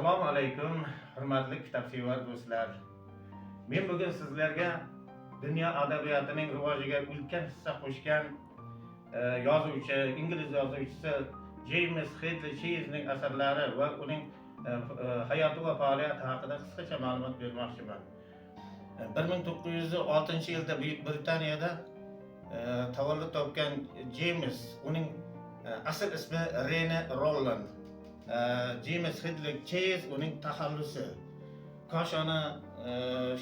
Assalomu alaykum, hurmatli kitobsevar do'stlar. Men bugun sizlarga dunyo adabiyotining rivojiga ulkan hissa qo'shgan yozuvchi, ingliz yozuvchisi James Hadley Chase'ning asarlari va uning hayoti va faoliyati haqida qisqacha ma'lumot bermoqchiman. 1906-yilda Buyuk Britaniyada tavallud topgan James, uning asl ismi Rene Roland. James Hadley Chase uning taxallusi. Koshona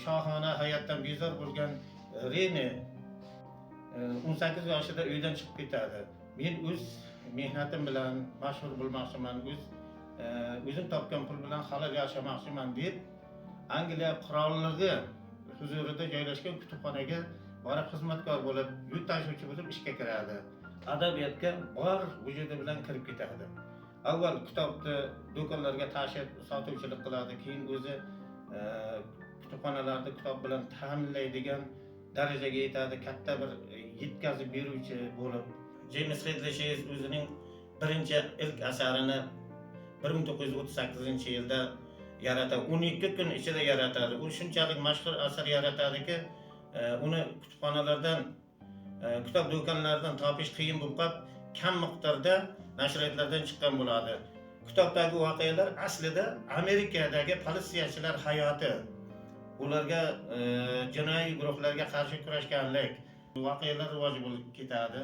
shohona hayotdan bezor bo'lgan Rene 18 yoshida uydan chiqib ketadi. Men o'z mehnatim bilan mashhur bo'lmoqchiman, o'zim topgan pul bilan halol yashamoqchiman deb Angliya qirolligi huzurida joylashgan kutubxonaga borib xizmatkor bo'lib, yuk tashuvchi bo'lib ishga kiradi. Adabiyotga bor vujudi bilan kirib ketadi. Avval kitobni do'konlarga tashib sotuvchilik qiladi, keyin o'zi kutubxonalarda kitob bilan ta'minlaydigan darajaga yetadi, katta bir yetkazib beruvchi bo'lib. James Hadley Chase o'zining birinchi ilk asarini 1938-yilda yaratadi. 12 kun ichida yaratadi. U shunchalik mashhur asar yaratadiki, uni kutubxonalardan, kitob do'konlaridan topish qiyin bo'lib qolib, kam miqdorda nashriyatlardan chiqqan bo'ladi. Kitobdagi voqealar aslida Amerikadagi politsiyachilar hayoti, ularga jinoiy guruhlarga qarshi kurashganlik voqealar rivoji bo'lib ketadi.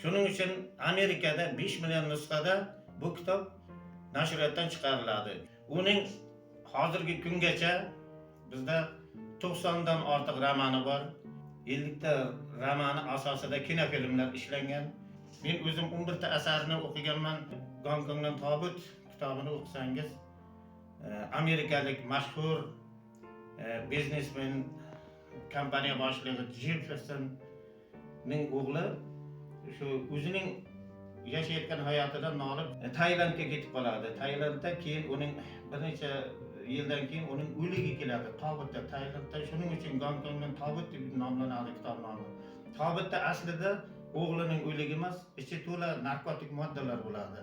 Shuning uchun Amerikada 5 million nusxada bu kitob nashriyatdan chiqariladi. Uning hozirgi kungacha bizda 90 dan ortiq romani bor. 50 ta romani asosida kinofilmlar ishlangan. Men o'zim 11 ta asarini o'qiganman. Gonkongdan Tobut kitobini o'qisangiz, amerikalik mashhur biznesmen, kompaniya boshlig'i Jeffersonning o'g'li shu o'zining yashayotgan hayotidan nolib Tailandga ketib qoladi. Tailandda keyin uning bir necha yildan keyin uning o'ligi keladi. Tobutda Tailandda, shuning uchun Gonkongdan Tobut deb nomlanadi kitob nomi. Tobutda aslida o'g'lining o'ligi emas, ichi to'la narkotik moddalar bo'ladi.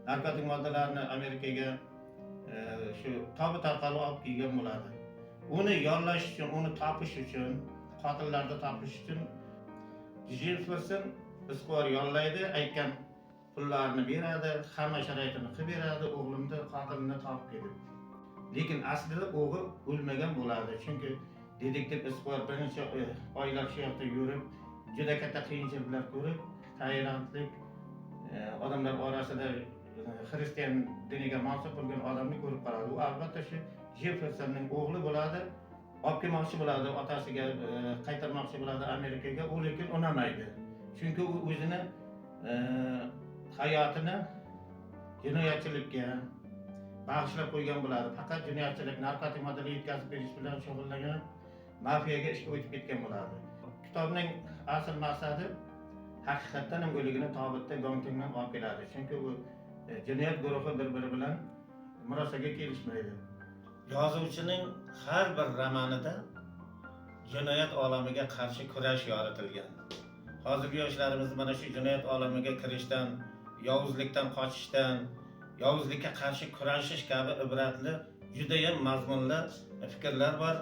Narkotik moddalarni Amerikaga shu Tobut orqali olib kelgan bo'ladi. Uni yollash uchun, uni topish uchun, qotillarni topish uchun Jefferson Esquire yollaydi, aytgan pullarni beradi, hamma sharoitini qilib beradi, o'g'limni qotilini topib kelib. Lekin aslida o'g'il o'lmagan bo'ladi, chunki detektiv Esquire bir necha oylar shu yerda yurib, juda katta qiyinchiliklar ko'rib, tailandlik odamlar orasida xristian diniga mansub bo'lgan odamni ko'rib qoladi. U albatta shu Jeffersonning o'g'li bo'ladi. Olib kelmoqchi bo'ladi, otasiga qaytarmoqchi bo'ladi Amerikaga, u lekin unamaydi. Chunki u o'zini hayotini jinoyatchilikka bag'ishlab qo'ygan bo'ladi. Faqat jinoyatchilik, narkotik moddalar yetkazib berish bilan shug'ullangan mafiyaga ishga o'tib ketgan bo'ladi. Kitobning asl maqsadi haqiqatdan ham o'ligini Tobutda Gonkongdan olib keladi. Chunki u jinoyat guruhi bir-biri bilan murosaga kelishmaydi. Yozuvchining har bir romanida jinoyat olamiga qarshi kurash yoritilgan. Hozirgi yoshlarimiz mana shu jinoyat olamiga kirishdan, yovuzlikdan qochishdan, yovuzlikka qarshi kurashish kabi ibratli, juda ham mazmunli fikrlar bor.